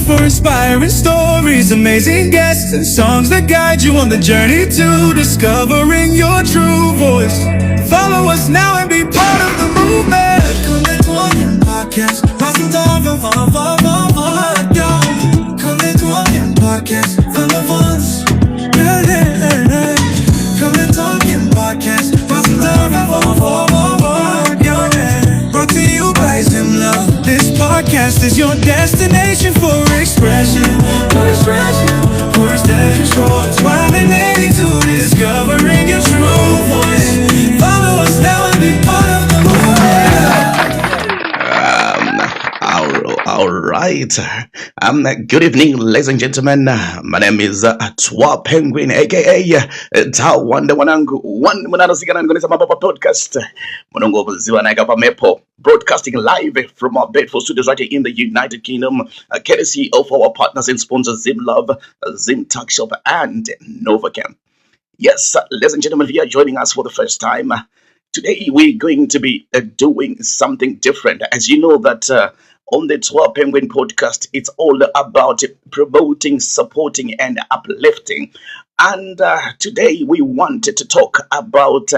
for inspiring stories, amazing guests, and songs that guide you on the journey to discovering your true voice. Follow us now and be part of the movement. Come and podcast. Podcast. Come and talk in podcast. Brought to you by Zim Love. This podcast is your destination for expression. For control. Smiling to discovering your true voice. Follow us now and be part of the All right. Good evening, ladies and gentlemen. My name is Twa Penguin, aka Ta Wanda Wanangu. One Manadasigana and Gonisa Mababa podcast. Monongo Ziwanaga Mepo. Broadcasting live from our Bedford studios right here in the United Kingdom, courtesy of our partners and sponsors Zim Love, Zim Tuck Shop, and Novacam. Yes, ladies and gentlemen, if you are joining us for the first time, today we're going to be doing something different. As you know that on the 12 Penguin podcast, it's all about promoting, supporting, and uplifting. And today we wanted to talk about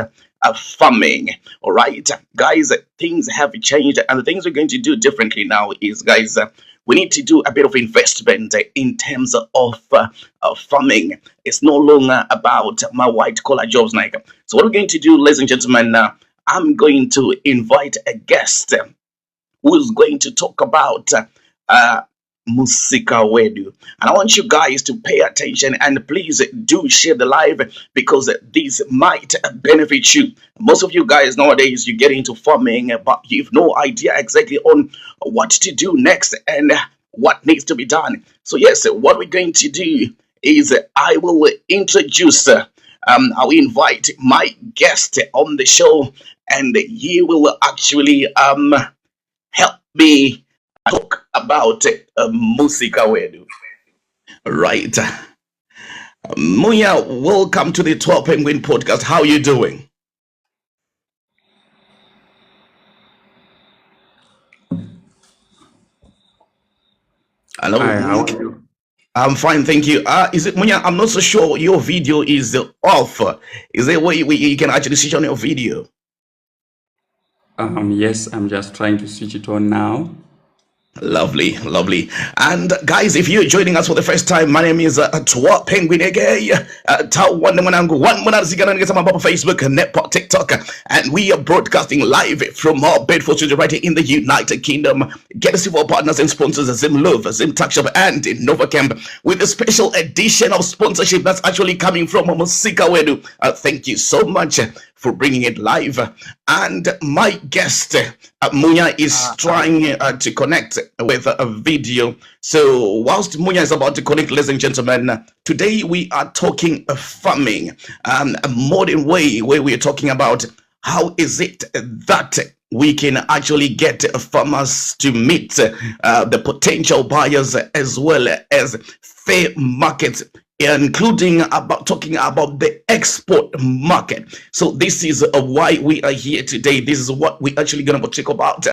farming. All right, guys, things have changed, and the things we're going to do differently now is, guys, we need to do a bit of investment in terms of farming. It's no longer about my white collar jobs. So what we're going to do, ladies and gentlemen, I'm going to invite a guest who's going to talk about Musika Wedu. And I want you guys to pay attention and please do share the live because this might benefit you. Most of you guys nowadays, you get into farming, but you've no idea exactly on what to do next and what needs to be done. So yes, what we're going to do is I will introduce, I will invite my guest on the show and he will actually help me talk about Musika Wedu. Right. Muya, welcome to the 12 Penguin podcast. How are you doing? Hello. Hi, how are you? I'm fine, thank you. Is it Muya? I'm not so sure your video is off. Is there a way you can actually switch on your video? Yes, I'm just trying to switch it on now. Lovely. And guys, if you're joining us for the first time, my name is Twa Penguin aka Ta Wanda Manangu. One Manadasigana and Facebook, Netpot, TikTok, and we are broadcasting live from our Bedford studio right here in the United Kingdom. Get us to our partners and sponsors, Zim Love, Zim Tuck Shop, and Novacam, with a special edition of sponsorship that's actually coming from Musika Wedu. Thank you so much for bringing it live. And my guest, Munya, is trying to connect with a video. So whilst Munya is about to connect, ladies and gentlemen, today we are talking farming, a modern way where we are talking about how is it that we can actually get farmers to meet the potential buyers as well as fair markets, including talking about the export market. So this is why we are here today. This is what we actually gonna talk about.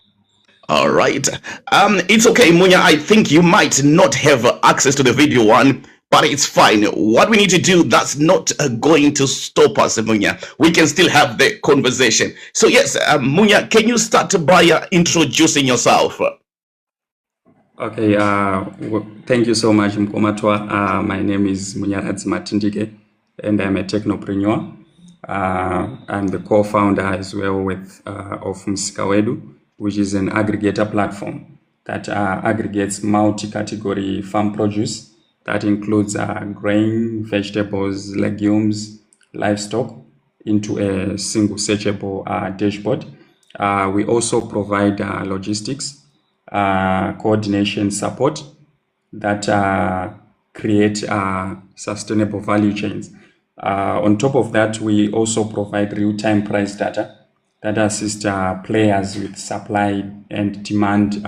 All right. It's okay, Munya. I think you might not have access to the video one, but it's fine. What we need to do, that's not going to stop us, Munya. We can still have the conversation. So yes, Munya, can you start by introducing yourself? Okay, thank you so much, Mkomatwa. My name is Munyaradzi Matindike, and I'm a technopreneur. I'm the co-founder as well with of Musika Wedu, which is an aggregator platform that aggregates multi-category farm produce that includes grain, vegetables, legumes, livestock into a single searchable dashboard. We also provide logistics, coordination support that create sustainable value chains. On top of that, we also provide real-time price data that assist players with supply and demand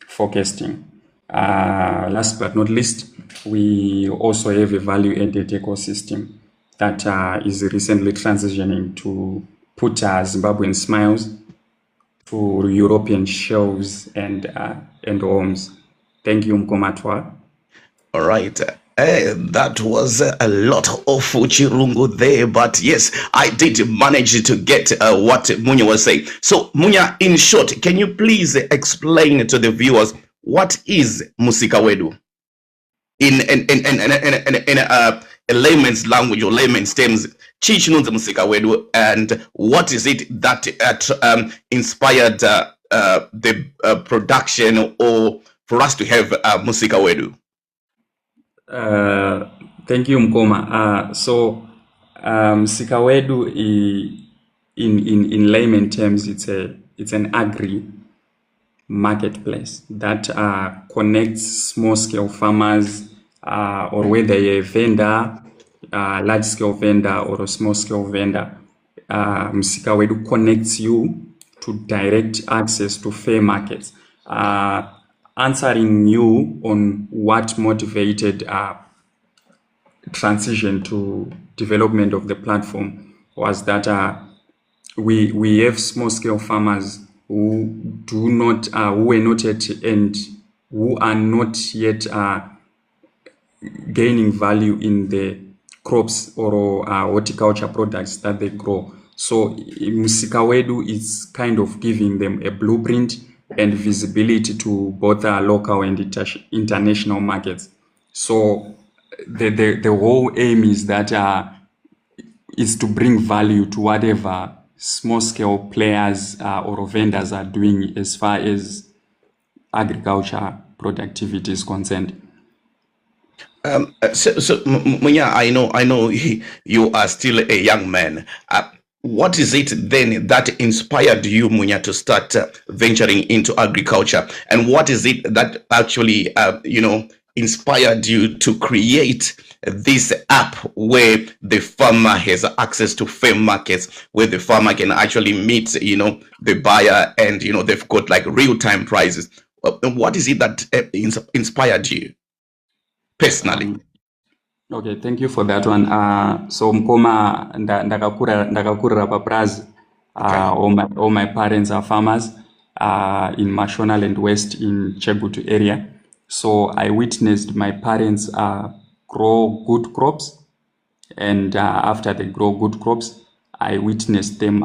forecasting. Last but not least, we also have a value-added ecosystem that is recently transitioning to put Zimbabwean smiles to European shelves and homes. Thank you, Mkomatwa. All right. That was a lot of Chirungu there, but yes, I did manage to get what Munya was saying. So, Munya, in short, can you please explain to the viewers what is Musika Wedu in a layman's language or layman's terms? Chichinunza Musika Wedu, and what is it that inspired the production, or for us to have Musika Wedu? Thank you, Mkoma. So, Sikawedu, in layman terms, it's an agri marketplace that connects small-scale farmers, or whether you're a vendor, large-scale vendor, or a small-scale vendor. Sikawedu connects you to direct access to fair markets. Answering you on what motivated transition to development of the platform was that we have small-scale farmers who were not yet, and who are not yet gaining value in the crops or horticulture products that they grow. So Musika Wedu is kind of giving them a blueprint and visibility to both local and international markets. So the whole aim is that is to bring value to whatever small-scale players or vendors are doing as far as agriculture productivity is concerned. Munya, I know you are still a young man. What is it then that inspired you, Munya, to start venturing into agriculture? And what is it that actually, inspired you to create this app where the farmer has access to fair markets, where the farmer can actually meet, the buyer, and, they've got like real-time prices? What is it that inspired you personally? Okay, thank you for that one. So Mkoma ndakakurira paprazi. All my parents are farmers in Mashonaland West in Chebutu area. So I witnessed my parents grow good crops, and after they grow good crops, I witnessed them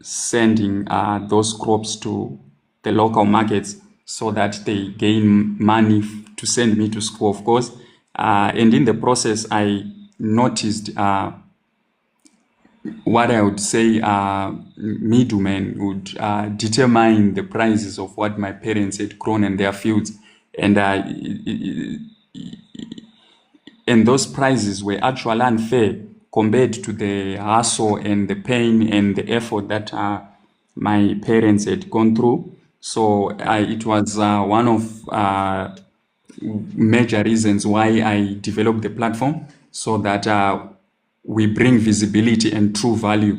sending those crops to the local markets so that they gain money to send me to school, of course. And in the process, I noticed what I would say middlemen would determine the prices of what my parents had grown in their fields. And those prices were actually unfair compared to the hustle and the pain and the effort that my parents had gone through. So it was one of major reasons why I developed the platform, so that we bring visibility and true value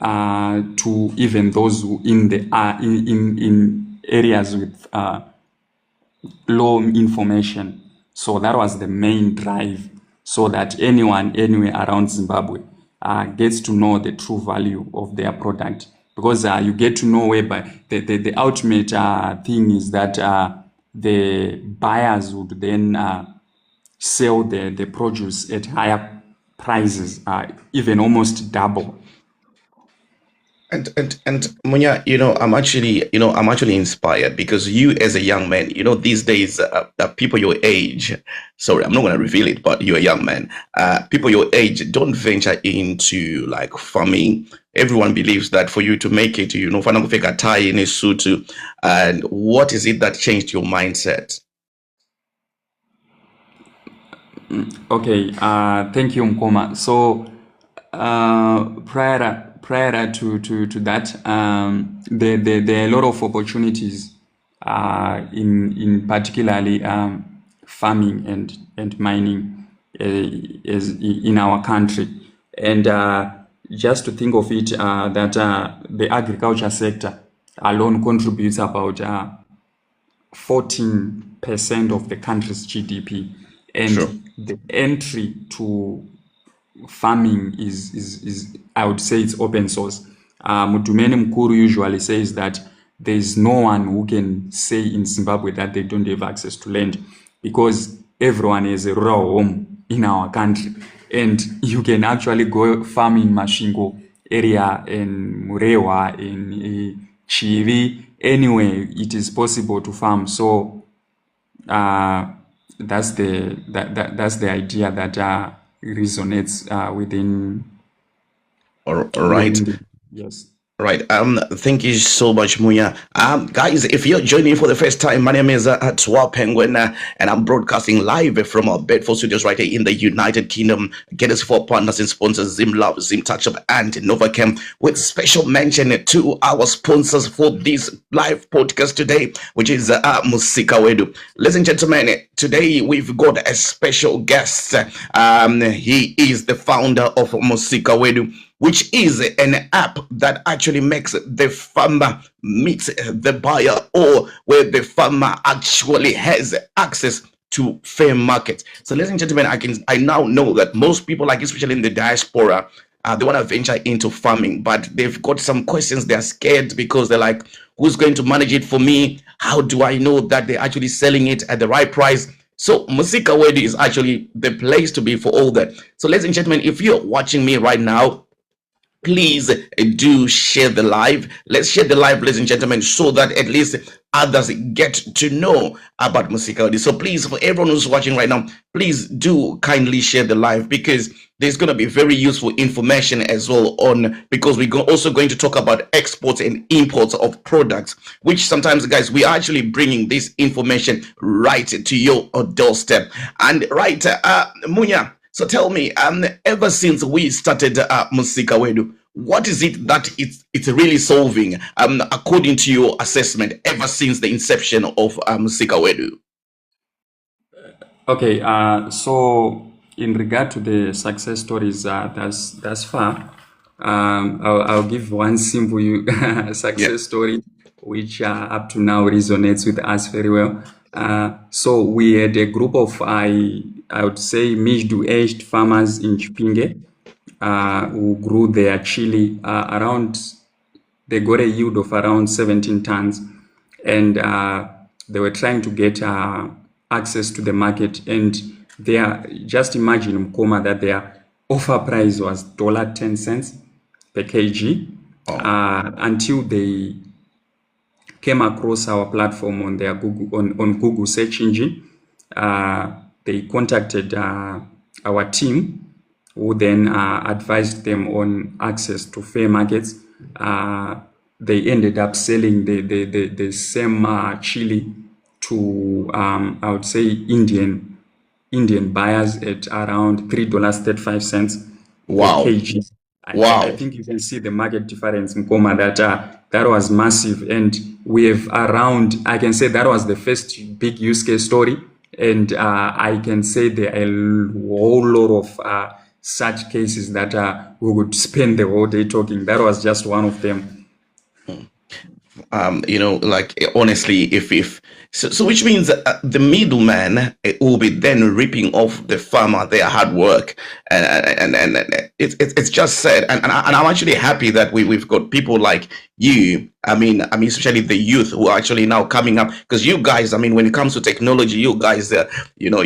to even those who in the in areas with low information. So that was the main drive, so that anyone anywhere around Zimbabwe gets to know the true value of their product, because you get to know whereby the ultimate thing is that the buyers would then sell the produce at higher prices, even almost double. And Munya, I'm actually inspired, because you as a young man, these days, people your age, sorry, I'm not going to reveal it, but you're a young man. People your age don't venture into like farming. Everyone believes that for you to make it, fana kufika tie in a suit. And what is it that changed your mindset? Okay, thank you, Mkoma. So prior to that, there are a lot of opportunities in particularly farming and mining as in our country. And just to think of it, that the agriculture sector alone contributes about 14% of the country's GDP. And Sure. the entry to farming is I would say it's open source. Mutumeni Mkuru usually says that there's no one who can say in Zimbabwe that they don't have access to land, because everyone has a rural home in our country, and you can actually go farm in Mashingo area, in Murewa, in Chivi, anywhere it is possible to farm. So that's the idea that resonates within All right. the, yes. Right. Thank you so much, Muya. Guys, if you're joining for the first time, my name is Twa Penguin, and I'm broadcasting live from our Bedford studios right here in the United Kingdom. Get us for partners and sponsors: Zim Love, Zim Touch Up, and Novacam. With special mention to our sponsors for this live podcast today, which is Musika Wedu. Ladies and gentlemen, today we've got a special guest. He is the founder of Musika Wedu, which is an app that actually makes the farmer meet the buyer, or where the farmer actually has access to fair market. So, ladies and gentlemen, I now know that most people, like especially in the diaspora, they want to venture into farming, but they've got some questions. They're scared because they're like, who's going to manage it for me? How do I know that they're actually selling it at the right price? So Musika Wedu is actually the place to be for all that. So, ladies and gentlemen, if you're watching me right now, please do share the live. Let's share the live, ladies and gentlemen, so that at least others get to know about Musika. So please, for everyone who's watching right now, please do kindly share the live, because there's going to be very useful information as well because we're also going to talk about exports and imports of products, which sometimes, guys, we are actually bringing this information right to your doorstep. And right, Munya, so tell me, ever since we started Musika Wedu, what is it that it's really solving, according to your assessment, ever since the inception of Musika Wedu? Okay, so in regard to the success stories thus far, I'll give one simple success story, which up to now resonates with us very well. So we had a group of, I would say, middle-aged farmers in Chipinge who grew their chili they got a yield of around 17 tons, and they were trying to get access to the market, and just imagine, Mkoma, that their offer price was $0.10 per kg until they came across our platform on their on Google search engine. They contacted our team, who then advised them on access to fair markets. They ended up selling the same chili to I would say Indian buyers at around $3.35 Wow. per kg. Wow. I think you can see the market difference, Mkoma, that was massive. And we have I can say that was the first big use case story. And I can say there are a whole lot of such cases that we would spend the whole day talking. That was just one of them. Like, honestly, if so which means the middleman will be then ripping off the farmer their hard work, and it's just sad, and I'm actually happy that we've got people like you. I mean, especially the youth who are actually now coming up, because you guys, I mean, when it comes to technology, you guys, you've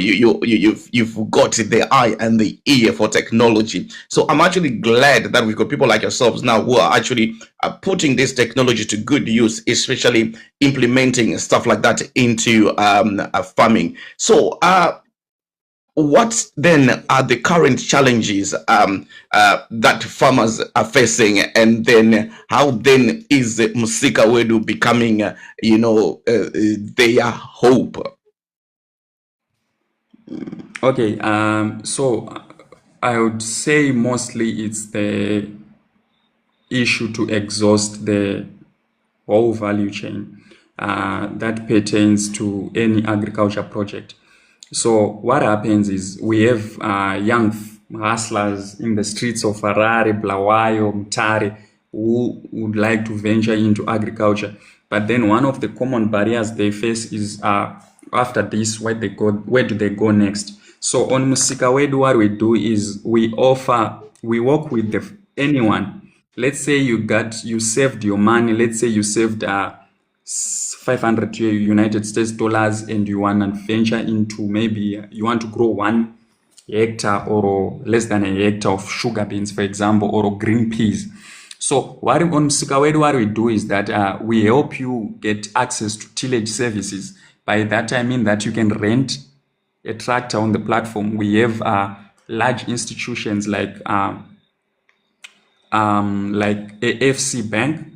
got the eye and the ear for technology. So I'm actually glad that we've got people like yourselves now who are actually putting this technology to good use, especially implementing stuff like that into farming. So what then are the current challenges that farmers are facing, and then how then is Musika Wedu becoming their hope? Okay, so I would say mostly it's the issue to exhaust the whole value chain that pertains to any agriculture project. So what happens is we have young hustlers in the streets of Harare, Bulawayo, Mutare, who would like to venture into agriculture. But then one of the common barriers they face is after this, where do they go next? So on Musika Wedu, what we do is we work with anyone. Let's say you saved your money. Let's say you saved $500 United States dollars, and you want to venture into, maybe you want to grow 1 hectare or less than a hectare of sugar beans, for example, or green peas. So what on Musika Wedu, what we do is that we help you get access to tillage services. By that I mean that you can rent a tractor on the platform. We have large institutions like AFC Bank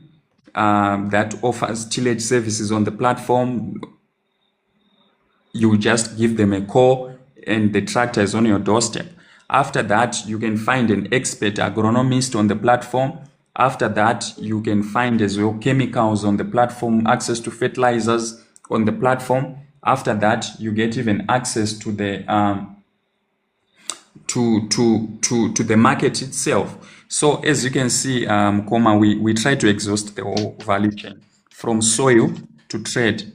that offers tillage services on the platform. You just give them a call and the tractor is on your doorstep. After that, you can find an expert agronomist on the platform. After that, you can find as well chemicals on the platform, access to fertilizers on the platform. After that, you get even access to the to the market itself. So as you can see, we try to exhaust the whole value chain from soil to trade,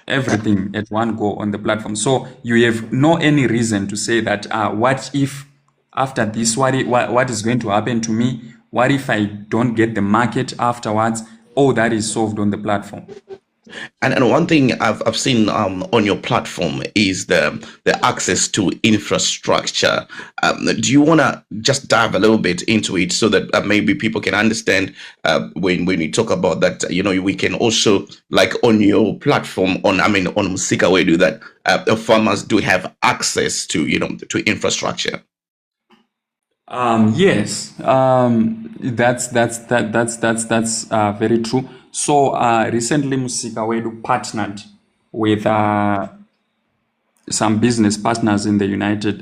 everything at one go on the platform. So you have no any reason to say that what if after this, what is going to happen to me? What if I don't get the market afterwards? All that is solved on the platform. And one thing I've seen on your platform is the access to infrastructure. Do you want to just dive a little bit into it so that maybe people can understand when you talk about that? We can also, like on your platform on Musika Wedu, that the farmers do have access to to infrastructure. Yes, that's very true. So recently, Musika Wedu partnered with some business partners in the United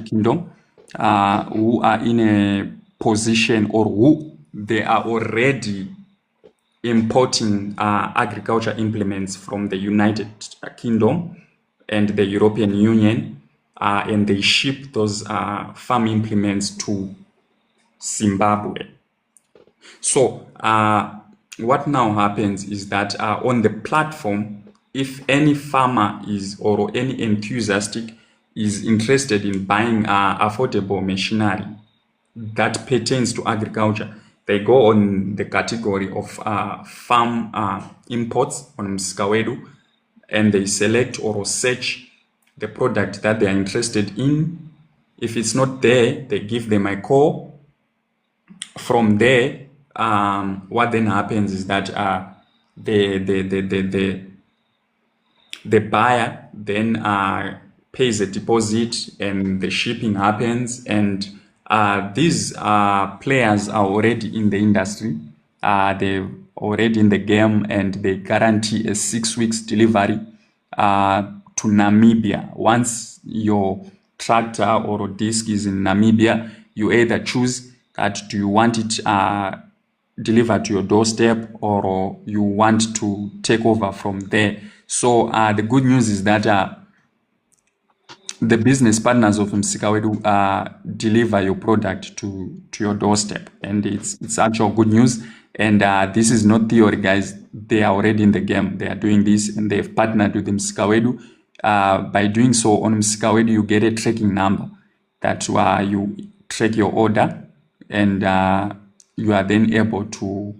Kingdom who are in a position, or who they are already importing agriculture implements from the United Kingdom and the European Union, and they ship those farm implements to Zimbabwe. So what now happens is that on the platform, if any farmer or any enthusiastic is interested in buying affordable machinery that pertains to agriculture, they go on the category of farm imports on Musika Wedu, and they select or search the product that they are interested in. If it's not there, they give them a call. From there, what then happens is that the buyer then pays a deposit, and the shipping happens. And these players are already in the industry. They're already in the game, and they guarantee a 6 weeks delivery to Namibia. Once your tractor or disc is in Namibia, you either choose that do you want it delivered to your doorstep, or you want to take over from there. So the good news is that the business partners of Musika Wedu deliver your product to your doorstep, and it's actual good news. And this is not theory, guys. They are already in the game. They are doing this, and they've partnered with Musika Wedu. By doing so, on Musika Wedu, you get a tracking number that you track your order, and you are then able to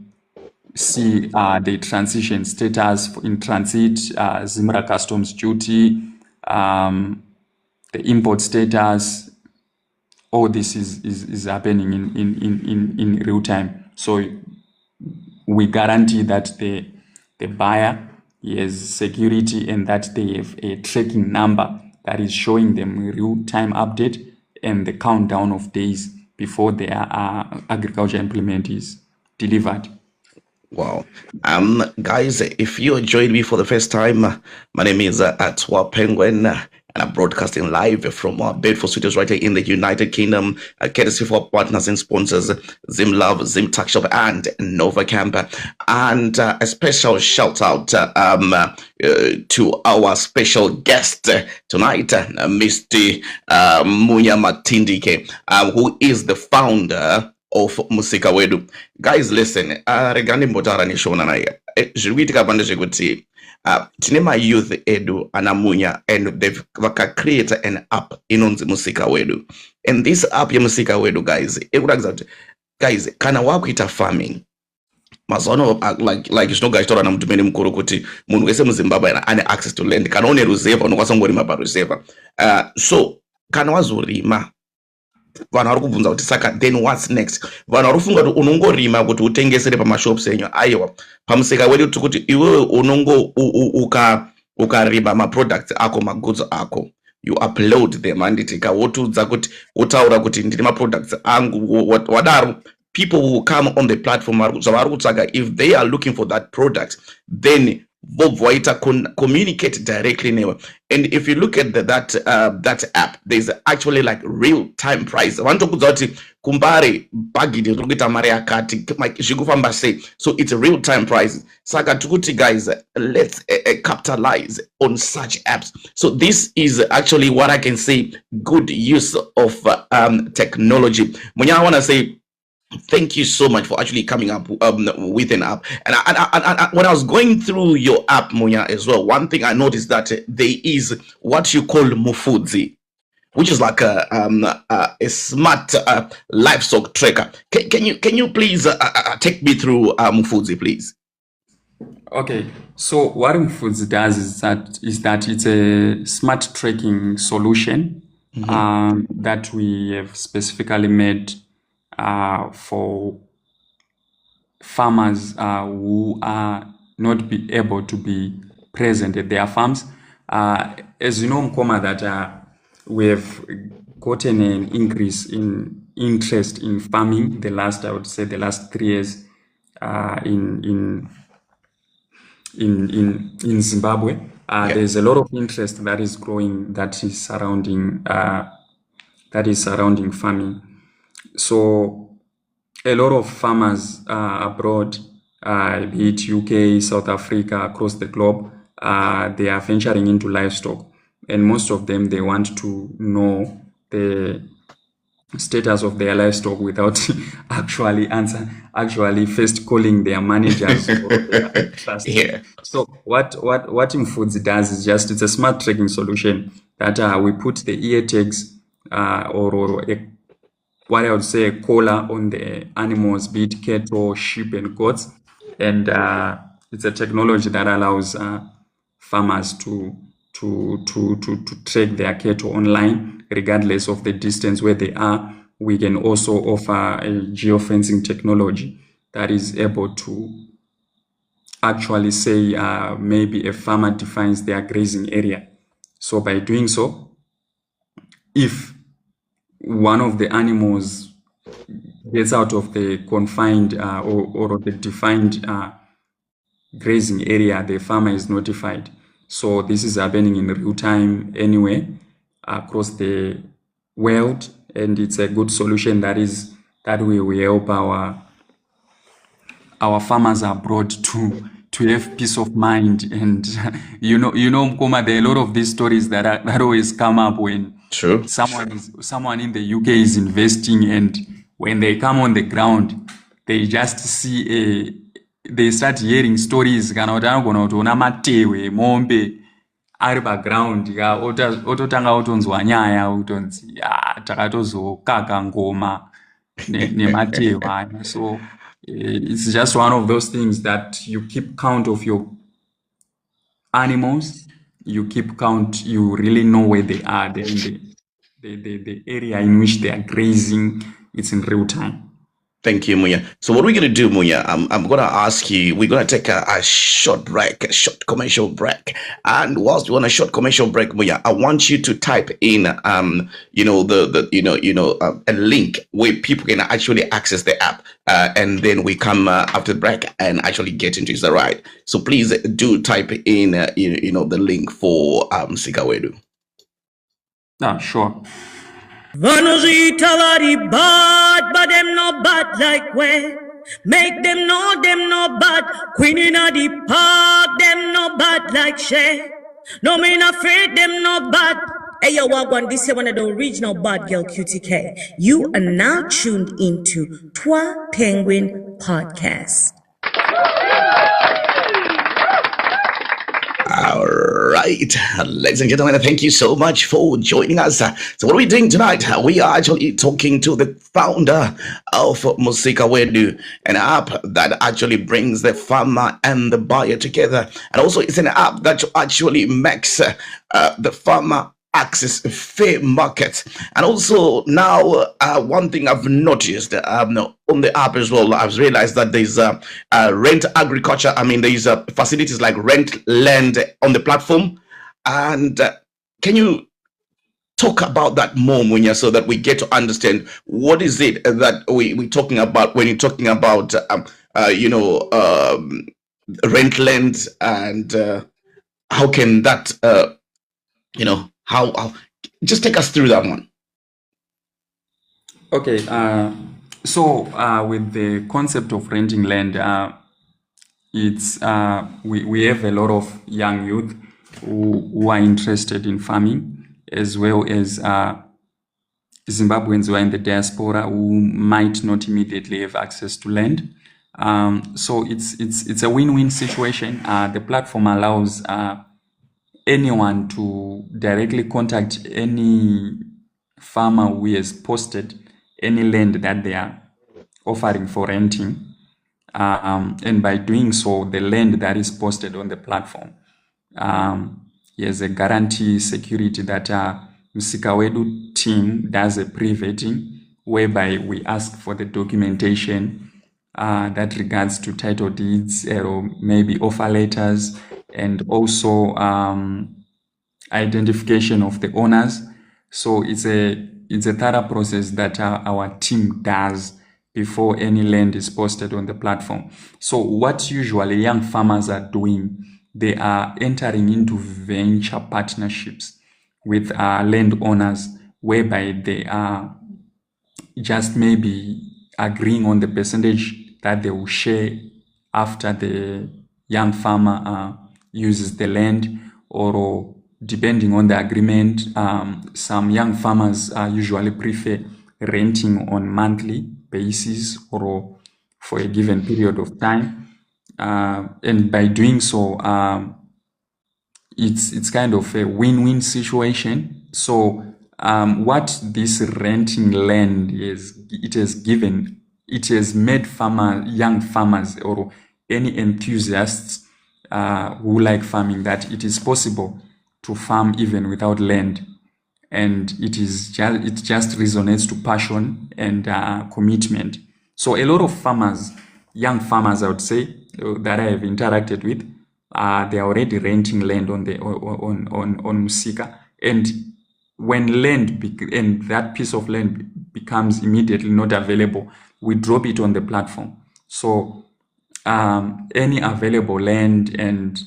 see the transition status in transit, ZIMRA customs duty, the import status. All this is happening in real time. So we guarantee that the buyer has security, and that they have a tracking number that is showing them real-time update and the countdown of days before their agriculture implement is delivered. Wow. Guys, if you joined me for the first time, my name is Atwa Penguin, and I'm broadcasting live from Bedford Studios right here in the United Kingdom, courtesy for partners and sponsors, Zim Love, Zim Tuck Shop, and Nova Camp. And a special shout out to our special guest tonight, Mr. Munya Matindike, who is the founder of Musika Wedu. Guys, listen, regani mbotara ni shona na ya. Zhuitika pande shikuti. Tinema youth edu anamunya, and they've created an app inonzi Musika Wedu. And this app ya Musika Wedu, guys, guys, kana wakuita farming. mazono like zvinogachitora namutumeni mukuru kuti munhu wese muzimbabwe ane access to land kana une ruseva unokwanisa kungorima paruseva. So kana wazorima vanhu vari kubvunza kuti saka then what's next. Vanhu vari kufunga kuti unongorima kuti utengesere pamashops enyu. Aiwa, pamusika wedu tiri kuti iwewe unongo ukarima maproducts ako, magoods ako, you upload them handitika wotudza kuti wotaura kuti ndine maproducts angu wadaro. People will come on the platform if they are looking for that product, then communicate directly never. And if you look at that app, there's actually like real-time price. Kumbare bagidi rukita mari akati zvikufamba sei. So it's a real-time price. Saka tukuti guys, let's capitalize on such apps. So this is actually what I can say, good use of technology. Munya, I want to say thank you so much for actually coming up with an app. And when I was going through your app, Munya, as well, one thing I noticed that there is what you call Mufudzi, which is like a smart livestock tracker. Can you please take me through Mufudzi, please? Okay, so what Mufudzi does is that it's a smart tracking solution that we have specifically made for farmers who are not be able to be present at their farms. As you know, Mkoma, that we have gotten an increase in interest in farming I would say the last 3 years in Zimbabwe. There's a lot of interest that is growing that is surrounding farming. So a lot of farmers abroad, be it UK, South Africa, across the globe, they are venturing into livestock, and most of them, they want to know the status of their livestock without actually first calling their managers or their trust. Yeah. So what Mfudzi does is it's a smart tracking solution that we put the ear tags or what I would say a collar on the animals, be it cattle, sheep, and goats, and it's a technology that allows farmers to track their cattle online, regardless of the distance where they are. We can also offer a geofencing technology that is able to actually say maybe a farmer defines their grazing area. So by doing so, if one of the animals gets out of the confined or the defined grazing area, the farmer is notified. So this is happening in real time anyway across the world, and it's a good solution that we help our farmers abroad to have peace of mind. And you know Mkoma, there are a lot of these stories that always come up when True. someone in the UK is investing, and when they come on the ground, they just see they start hearing stories kana kuti anogona kutoona matewe mombe ari paground ototanga kutonzwa nyaya kutonzi takatozokaka ngoma nematewe aya. So it's just one of those things that you keep count of your animals, you keep count, you really know where they are, the area in which they are grazing. It's in real time. Thank you, Munya. So what we're going to do, Munya, I'm going to ask you, we're going to take a short break, a short commercial break. And whilst we're on a short commercial break, Munya, I want you to type in, a link where people can actually access the app. And then we come after the break and actually get into it. Is that right? So please do type in, the link for Musika Wedu. Sure. Vanojita vari bad, but them no bad like when. Make them know them no bad. Queen in the park, them no bad like Shay. No man afraid them no bad. Hey yo, Wagwan, this is one of the original bad girl QTK. You are now tuned into Twa Penguin Podcast. All right. right, ladies and gentlemen, thank you so much for joining us. So, what are we doing tonight? We are actually talking to the founder of Musika Wedu, an app that actually brings the farmer and the buyer together, and also it's an app that actually makes the farmer access fair market. And also now one thing I've noticed on the app as well, I've realized that there's rent agriculture. I mean, there's facilities like rent land on the platform. And can you talk about that more, Munya, so that we get to understand what is it that we're talking about when you're talking about rent land, and how can that how just take us through that one. Okay, so with the concept of renting land, it's we have a lot of young youth who are interested in farming, as well as Zimbabweans who are in the diaspora who might not immediately have access to land. So it's a win-win situation. The platform allows anyone to directly contact any farmer who has posted any land that they are offering for renting. And by doing so, the land that is posted on the platform, has a guarantee security that Musika Wedu team does a pre-vetting, whereby we ask for the documentation that regards to title deeds or maybe offer letters, and also identification of the owners. So it's a thorough process that our team does before any land is posted on the platform. So what usually young farmers are doing, they are entering into venture partnerships with landowners, whereby they are just maybe agreeing on the percentage that they will share after the young farmer uses the land, or depending on the agreement, some young farmers usually prefer renting on monthly basis or for a given period of time. And by doing so, it's kind of a win-win situation. So what this renting land is, it has made young farmers or any enthusiasts who like farming, that it is possible to farm even without land. And it just resonates to passion and commitment. So a lot of farmers, young farmers, I would say, that I have interacted with, they are already renting land on Musika. And when and that piece of land becomes immediately not available, we drop it on the platform. So any available land, and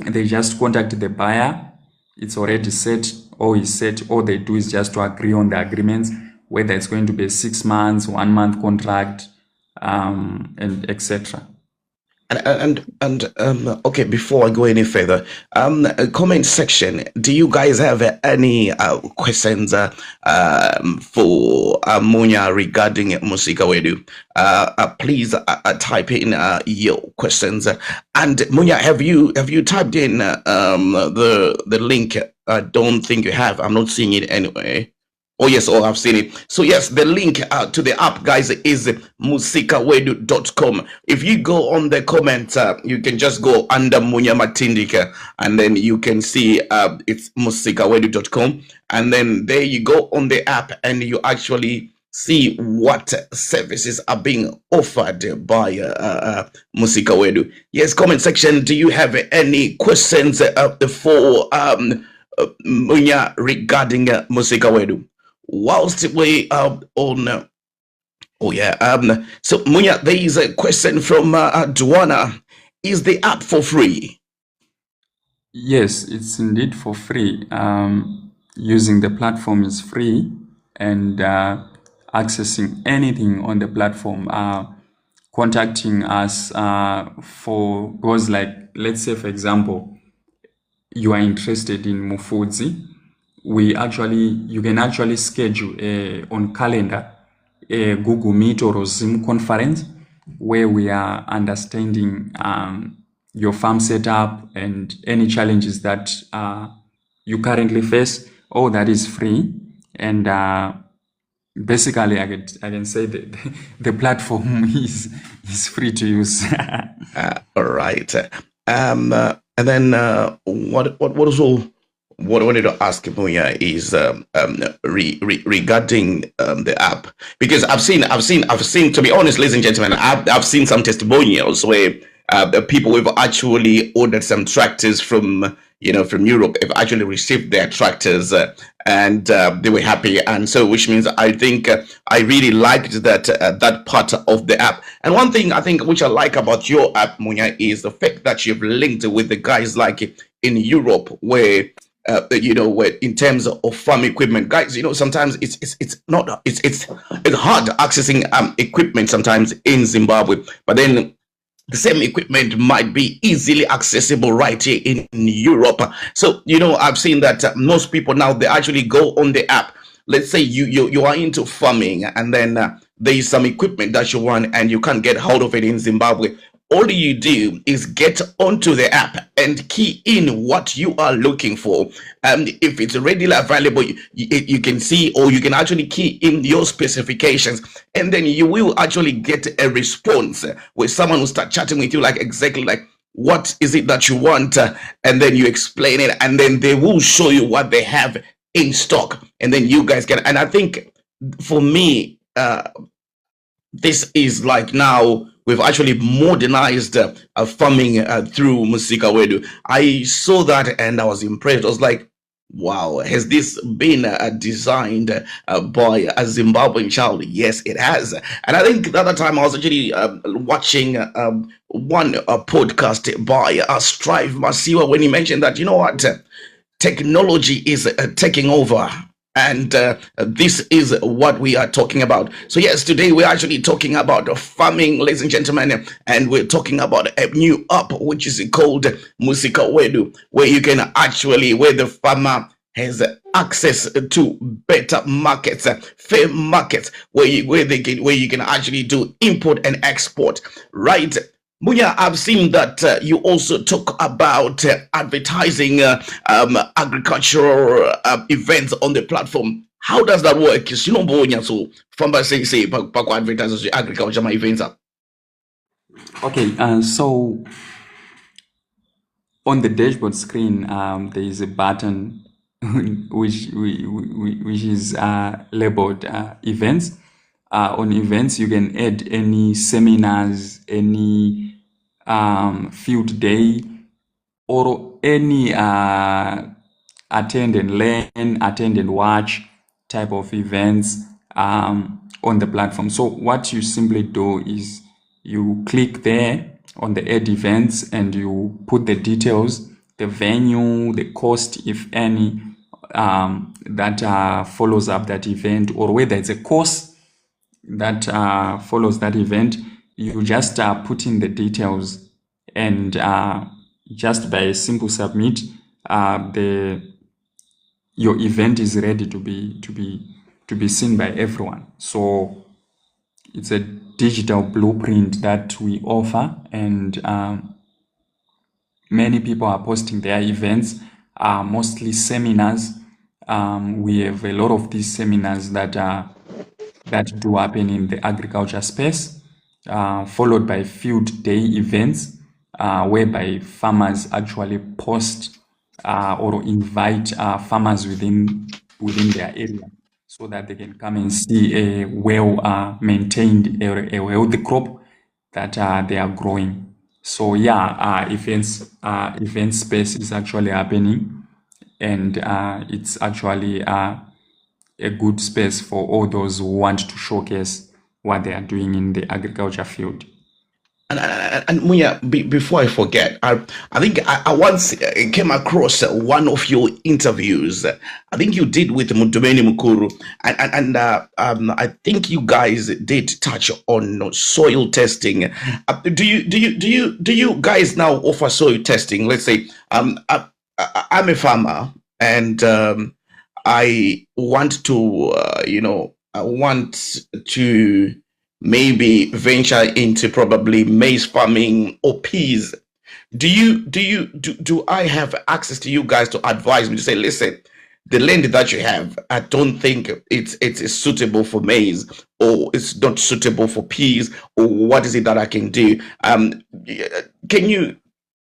they just contact the buyer. It's already set, or is set. All they do is just to agree on the agreements, whether it's going to be a 6 months, 1 month contract, and etc. And okay, before I go any further, comment section, do you guys have any questions for Munya regarding Musika Wedu? Please type in your questions. And Munya, have you typed in the link? I don't think you have. I'm not seeing it anyway. Oh yes, I've seen it. So yes, the link to the app, guys, is musikawedu.com. If you go on the comment, you can just go under Munya Matindika, and then you can see it's musikawedu.com, and then there you go on the app, and you actually see what services are being offered by Musika Wedu. Yes, comment section, do you have any questions for Munya regarding Musika Wedu? Whilst we on so Munya, there is a question from Duana. Is the app for free? Yes, it's indeed for free. Using the platform is free, and accessing anything on the platform, contacting us for goals like, let's say for example, you are interested in Mufudzi. You can actually schedule on calendar a Google Meet or a Zoom conference, where we are understanding your farm setup and any challenges that you currently face. All that is free, and basically, I can say that the platform is free to use. All right. And then what also what I wanted to ask Muya is regarding the app, because I've seen, to be honest, ladies and gentlemen, I've seen some testimonials where the people who've actually ordered some tractors from from Europe have actually received their tractors, and they were happy, and so which means I think I really liked that part of the app. And one thing I think which I like about your app, Munya, is the fact that you've linked with the guys like in Europe, where where in terms of farm equipment, guys, sometimes it's not it's hard accessing equipment sometimes in Zimbabwe, but then the same equipment might be easily accessible right here in Europe. So I've seen that most people now, they actually go on the app. Let's say you are into farming, and then there is some equipment that you want and you can't get hold of it in Zimbabwe. All you do is get onto the app and key in what you are looking for. If it's readily available, you can see, or you can actually key in your specifications, and then you will actually get a response where someone will start chatting with you, like exactly like what is it that you want, and then you explain it, and then they will show you what they have in stock, and then you guys can. And I think for me, this is like now we've actually modernized farming through Musika Wedu. I saw that and I was impressed. I was like, wow, has this been designed by a Zimbabwean child? Yes, it has. And I think the other time I was actually watching one podcast by Strive Masiwa, when he mentioned that, what, technology is taking over. And this is what we are talking about. So yes, today we're actually talking about farming, ladies and gentlemen, and we're talking about a new app which is called Musika Wedu, where you can actually, where the farmer has access to better markets, fair markets, where you can actually do import and export, right? Munya, I've seen that you also talk about advertising agricultural events on the platform. How does that work? Because Munya, so farmers say advertisers agriculture my events are. Okay, so on the dashboard screen, there is a button which is labeled events. On events, you can add any seminars, any field day, or any attend and learn, attend and watch type of events on the platform. So what you simply do is you click there on the add events and you put the details, the venue, the cost, if any, that follows up that event, or whether it's a course that follows that event. You just put in the details, and just by a simple submit, your event is ready to be seen by everyone. So it's a digital blueprint that we offer, and many people are posting their events, mostly seminars. We have a lot of these seminars that do happen in the agriculture space, followed by field day events, whereby farmers actually post or invite farmers within their area, so that they can come and see a well maintained, a healthy crop that they are growing. So yeah, event space is actually happening, and it's actually a good space for all those who want to showcase what they are doing in the agriculture field. And Munya, before I forget, I think I once came across one of your interviews. I think you did with Mudumeni Mukuru, and I think you guys did touch on soil testing. Do you guys now offer soil testing? Let's say I'm a farmer, and I want to I want to maybe venture into probably maize farming or peas. do I have access to you guys to advise me to say, listen, the land that you have, I don't think it's suitable for maize, or it's not suitable for peas, or what is it that I can do? Can you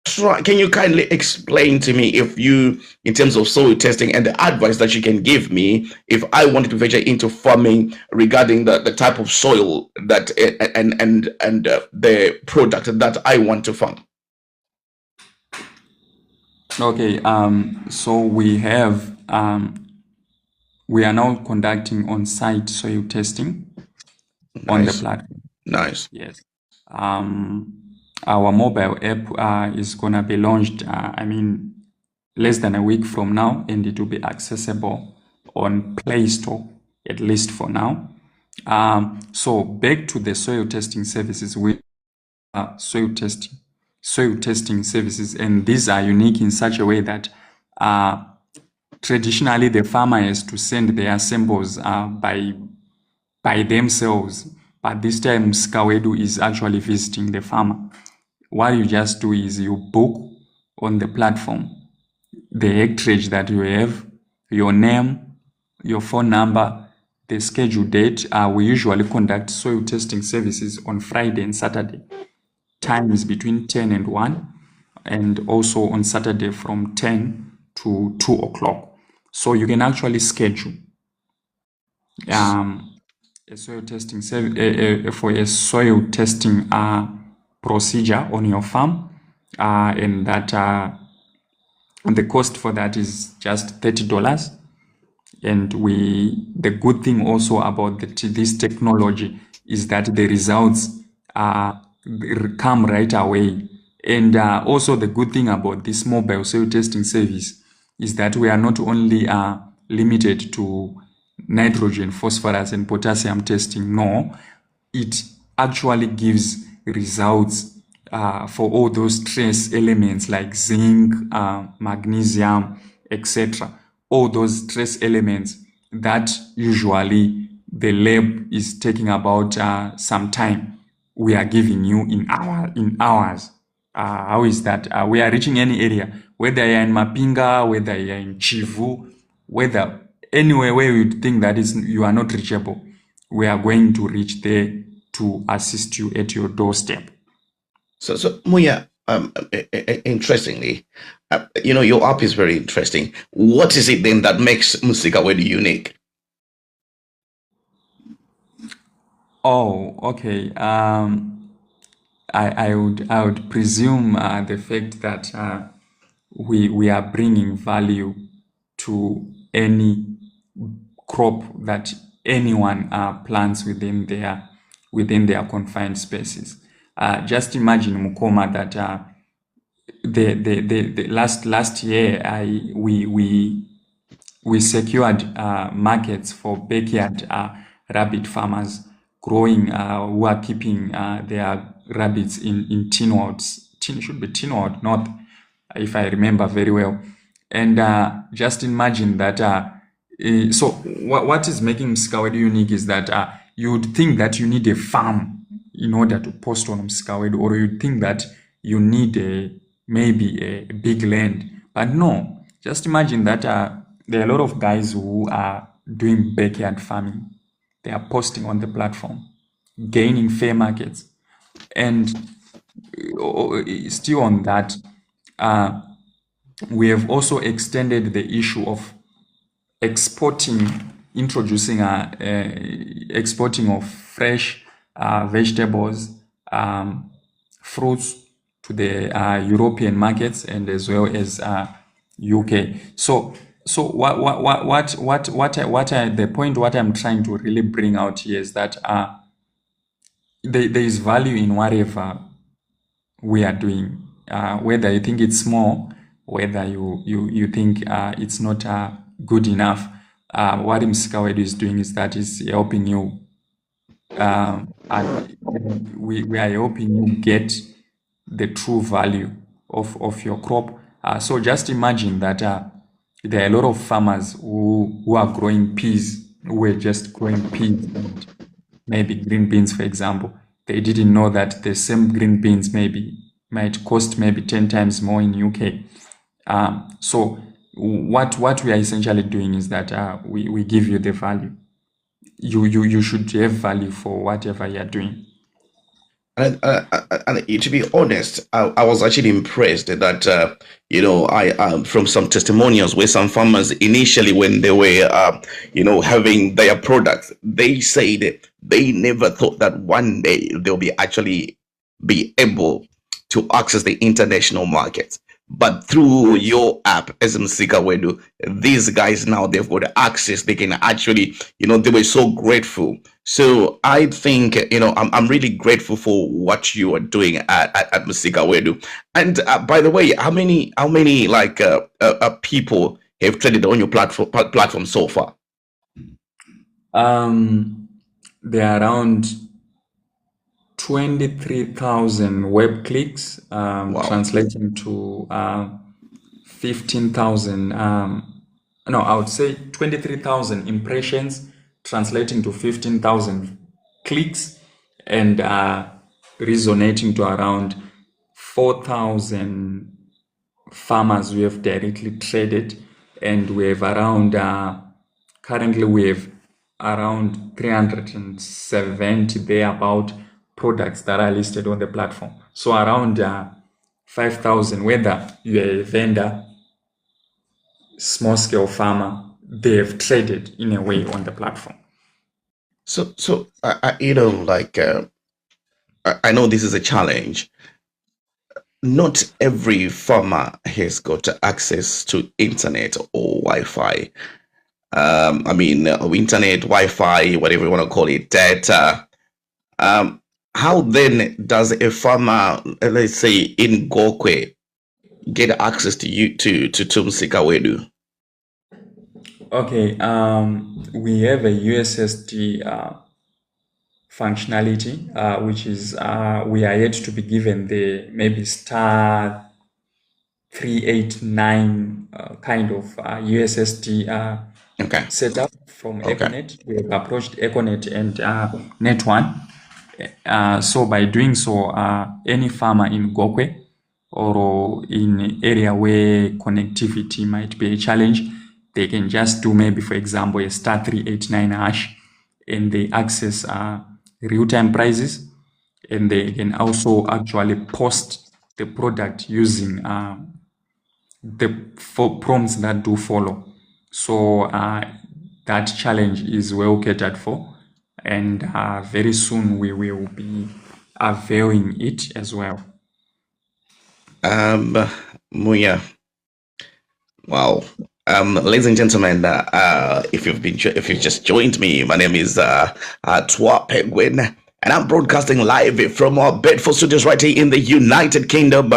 can you kindly explain to me, if you, in terms of soil testing and the advice that you can give me if I wanted to venture into farming, regarding the type of soil that and the product that I want to farm? Okay, so we are now conducting on-site soil testing on the Nice, platform. nice. Yes. Our mobile app is gonna be launched, less than a week from now, and it will be accessible on Play Store, at least for now. So back to the soil testing services, we soil testing services, and these are unique in such a way that traditionally the farmer has to send their samples by themselves, but this time Wedu is actually visiting the farmer. What you just do is you book on the platform the hectarage that you have, your name, your phone number, the scheduled date. We usually conduct soil testing services on Friday and Saturday. Time is between 10 and 1, and also on Saturday from 10 to 2 o'clock. So you can actually schedule a soil testing for a soil testing procedure on your farm, and that the cost for that is just $30. And the good thing also about this technology is that the results come right away. And also the good thing about this mobile soil testing service is that we are not only limited to nitrogen, phosphorus, and potassium testing. No, it actually gives results for all those trace elements like zinc, magnesium, etc. All those trace elements that usually the lab is taking about some time, we are giving you in hours. How is that? We are reaching any area, whether you're in Mapinga, whether you're in Chivu, whether anywhere where you think that you are not reachable, we are going to reach there to assist you at your doorstep. So Muya, interestingly, your app is very interesting. What is it then that makes Musika Wedu unique? Oh, okay. I would presume the fact that we are bringing value to any crop that anyone plants within their confined spaces. Just imagine, Mukoma, that the last year we secured markets for backyard rabbit farmers growing who are keeping their rabbits in tin wards. Should be tin ward, not, if I remember very well. And just imagine that. So what is making Musika Wedu unique is that you would think that you need a farm in order to post on Musika Wedu, or you think that you need maybe a big land. But no, just imagine that there are a lot of guys who are doing backyard farming. They are posting on the platform, gaining fair markets. And still on that, we have also extended the issue of introducing exporting of fresh vegetables, fruits to the European markets, and as well as UK. So the point what I'm trying to really bring out here is that there is value in whatever we are doing, whether you think it's small, whether you think it's not good enough. What Musika Wedu is doing is that is helping you, and we are helping you get the true value of your crop. So just imagine that there are a lot of farmers who are growing peas, who were just growing peas and maybe green beans, for example. They didn't know that the same green beans maybe might cost maybe 10 times more in UK. So what we are essentially doing is that we give you the value. You should have value for whatever you're doing. And to be honest, I was actually impressed that I from some testimonials where some farmers initially, when they were having their products, they said they never thought that one day they'll be able to access the international markets. But through your app, as Musika Wedu, these guys now they've got access. They can actually, they were so grateful. So I think, I'm really grateful for what you are doing at Musika Wedu. And by the way, how many like people have traded on your platform so far? There are around 23,000 web clicks, Wow. translating to 15,000. No, I would say 23,000 impressions, translating to 15,000 clicks, and resonating to around 4,000 farmers we have directly traded, and we have around currently we have around 370 thereabout products that are listed on the platform. So around 5,000, whether you're a vendor, small scale farmer, they have traded in a way on the platform. So I know this is a challenge. Not every farmer has got access to internet or Wi-Fi. Internet, Wi-Fi, whatever you want to call it, data. How then does a farmer, let's say in Gokwe, get access to you to Musika Wedu? Okay, we have a USSD functionality, which is we are yet to be given the maybe star 389 kind of USSD Okay. setup from Okay. Econet. We have approached Econet and Net1. So by doing so, any farmer in Gokwe or in area where connectivity might be a challenge, they can just do maybe, for example, a star 389 hash, and they access real-time prices, and they can also actually post the product using the prompts that do follow. So that challenge is well catered for, and very soon we will be availing it as well. Muya. Wow. Ladies and gentlemen, if you've just joined me, my name is Twa Penguin, and I'm broadcasting live from our Bedford studios right here in the United Kingdom,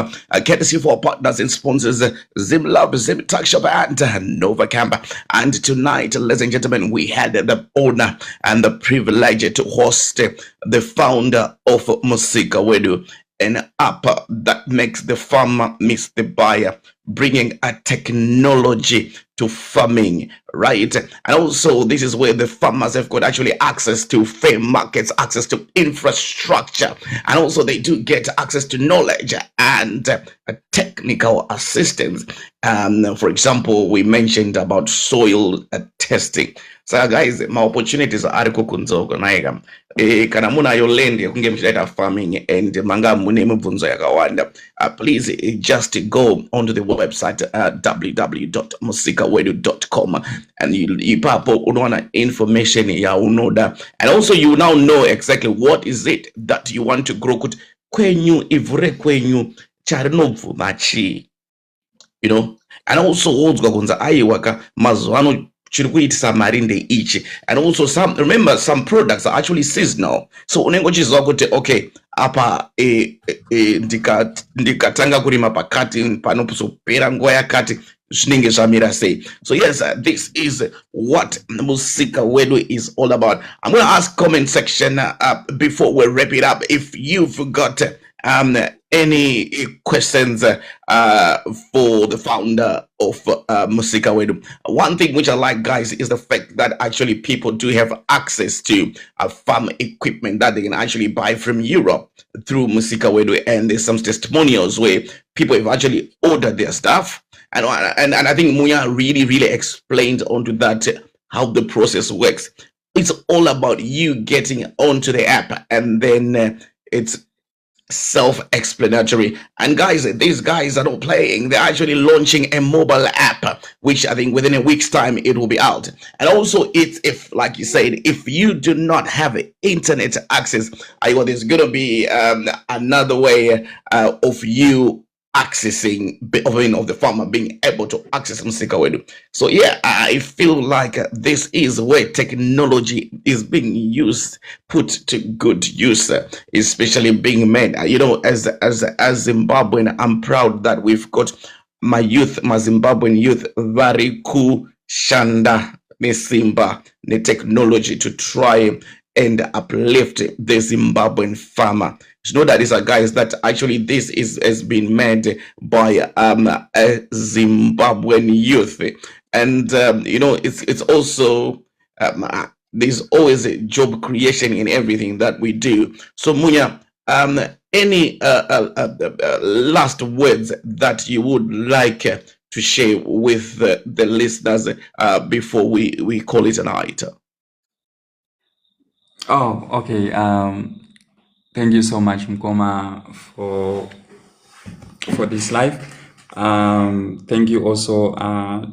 courtesy for our partners and sponsors, ZimLab, Zim Tuck Shop, and Nova Camp. And tonight, ladies and gentlemen, we had the honor and the privilege to host the founder of Musika Wedu, an app that makes the farmer miss the buyer, bringing a technology to farming, right? And also, this is where the farmers have got actually access to fair markets, access to infrastructure, and also they do get access to knowledge and technical assistance. For example, we mentioned about soil testing. So guys, my opportunities are kukunzoko naika. Kana muna yo land yakunge mchileta farming and manga mune mvunzo yakawanda. Please just go onto the website www.musikawedu.com, and you pop unaona information ya unoda, and also you now know exactly what is it that you want to grow kwenyu ivure kwenyu charinobvu machi, and also odzwa kunza aiwaka mazwano chirikuitisa marinde ichi. And also remember some products are actually seasonal, so unengo chizwa kuti okay apa ndikatanga kurima pakati panopera nguva yakati zvinenge zvamira sei. So yes, this is what Musika Wedu is all about. I'm going to ask comment section before we wrap it up, if you've got any questions for the founder of Musika Wedu? One thing which I like, guys, is the fact that actually people do have access to farm equipment that they can actually buy from Europe through Musika Wedu, and there's some testimonials where people have actually ordered their stuff, and I think Munya really explained onto that how the process works. It's all about you getting onto the app, and then it's self-explanatory. And guys, these guys are not playing. They're actually launching a mobile app, which I think within a week's time it will be out. And also, it's, if like you said, if you do not have internet access, there's gonna be another way of you accessing of the farmer being able to access Musika Wedu. So yeah, I feel like this is where technology is being used, put to good use, especially being made. As Zimbabwean, I'm proud that we've got my Zimbabwean youth, very cool shanda nesimba ne technology to try and uplift the Zimbabwean farmer. You know that these are guys that actually this has been made by a Zimbabwean youth, and it's also there's always a job creation in everything that we do. So Munya, any last words that you would like to share with the listeners before we call it a night? Oh, okay. Thank you so much, Mkoma, for this live. Thank you also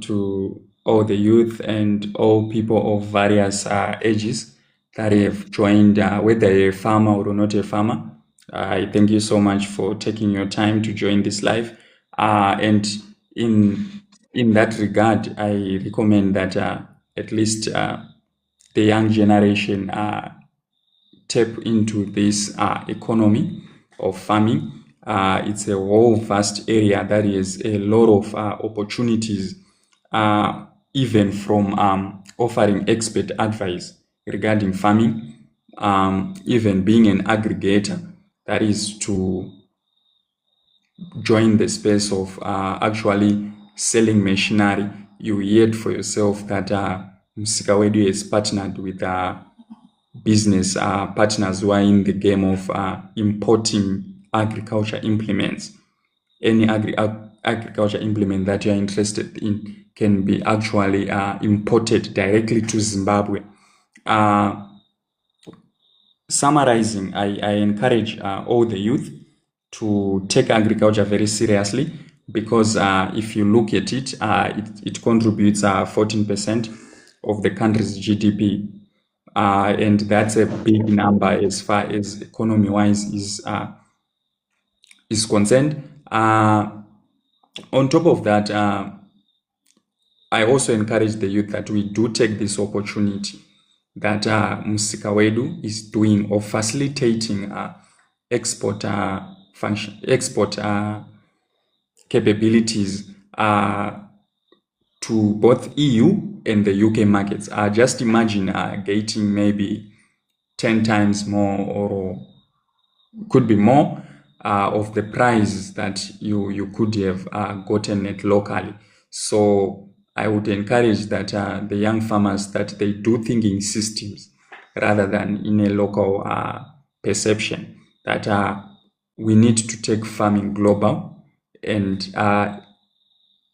to all the youth and all people of various ages that have joined, whether a farmer or not a farmer. I thank you so much for taking your time to join this live. And in that regard, I recommend that at least the young generation tap into this economy of farming. It's a whole vast area that is a lot of opportunities, even from offering expert advice regarding farming, even being an aggregator, that is to join the space of actually selling machinery. You hear for yourself that Musika Wedu is partnered with business partners who are in the game of importing agriculture implements. Any agriculture implement that you're interested in can be actually imported directly to Zimbabwe. Summarizing, I encourage all the youth to take agriculture very seriously, because if you look at it, it contributes 14% of the country's GDP. And that's a big number as far as economy-wise is concerned. On top of that, I also encourage the youth that we do take this opportunity that Musika Wedu is doing of facilitating export capabilities to both EU and the UK markets. Just imagine getting maybe 10 times more, or could be more, of the price that you could have gotten it locally. So I would encourage that the young farmers that they do think in systems rather than in a local perception, that we need to take farming global, and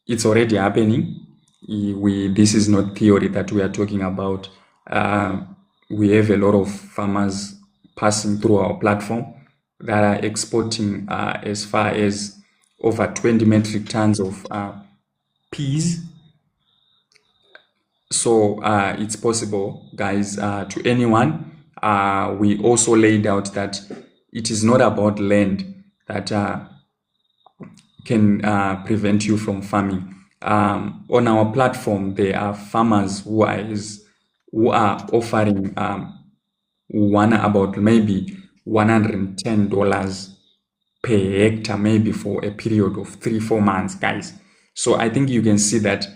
it's already happening. This is not theory that we are talking about. We have a lot of farmers passing through our platform that are exporting as far as over 20 metric tons of peas. So it's possible, guys, to anyone. We also laid out that it is not about land that can prevent you from farming. On our platform, there are farmers who are offering about maybe $110 per hectare, maybe for a period of 3-4 months, guys. So I think you can see that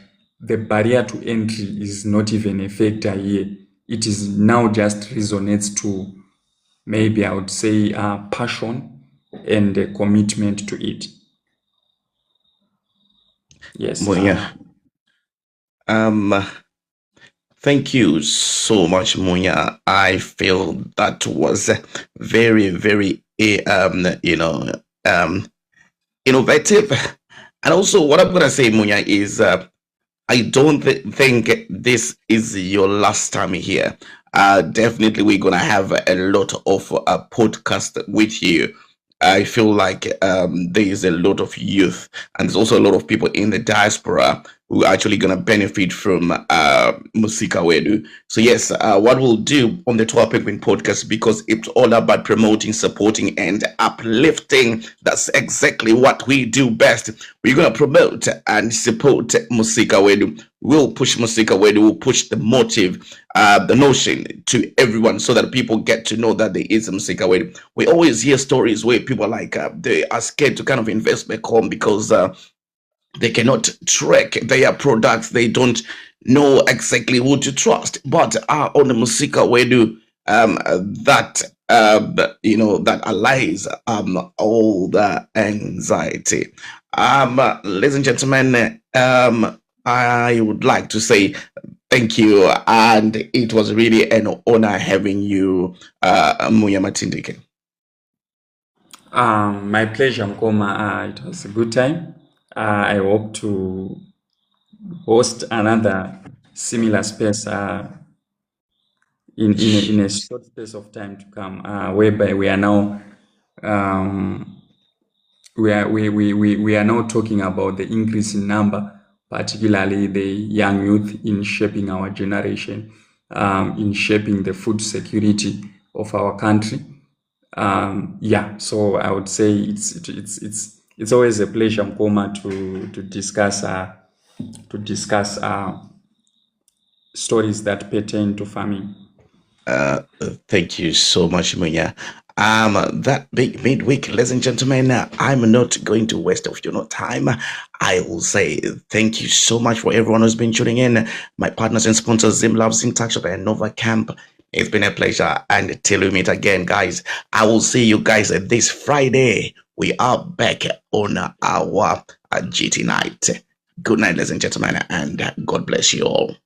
the barrier to entry is not even a factor here. It is now just resonates to, maybe I would say, passion and a commitment to it. Yes. Munya. Thank you so much, Munya. I feel that was very, very, innovative. And also, what I'm gonna say, Munya, is I don't think this is your last time here. Definitely, we're gonna have a lot of podcast with you. I feel like there is a lot of youth, and there's also a lot of people in the diaspora who are actually gonna benefit from Musika Wedu. So yes, what we'll do on the Tour Penguin podcast, because it's all about promoting, supporting, and uplifting. That's exactly what we do best. We're gonna promote and support Musika Wedu. We'll push Musika Wedu. We'll push the motive, the notion to everyone, so that people get to know that there is a Musika Wedu. We always hear stories where people are like they are scared to kind of invest back home because they cannot track their products. They don't know exactly who to trust. But on the Musika Wedu, that that allays all the anxiety. Ladies and gentlemen, I would like to say thank you, and it was really an honor having you, Munya Matindike. My pleasure, Mkoma. It was a good time. I hope to host another similar space in a short space of time to come, whereby we are now we are now talking about the increase in number, particularly the young youth, in shaping our generation, in shaping the food security of our country. So I would say it's always a pleasure, Mkoma, to discuss stories that pertain to farming. Thank you so much, Munya. That big midweek, ladies and gentlemen, I'm not going to waste of your time. I will say thank you so much for everyone who's been tuning in. My partners and sponsors, Zim Love, Syntax and Nova Camp. It's been a pleasure. And till we meet again, guys, I will see you guys this Friday. We are back on our GT night. Good night, ladies and gentlemen, and God bless you all.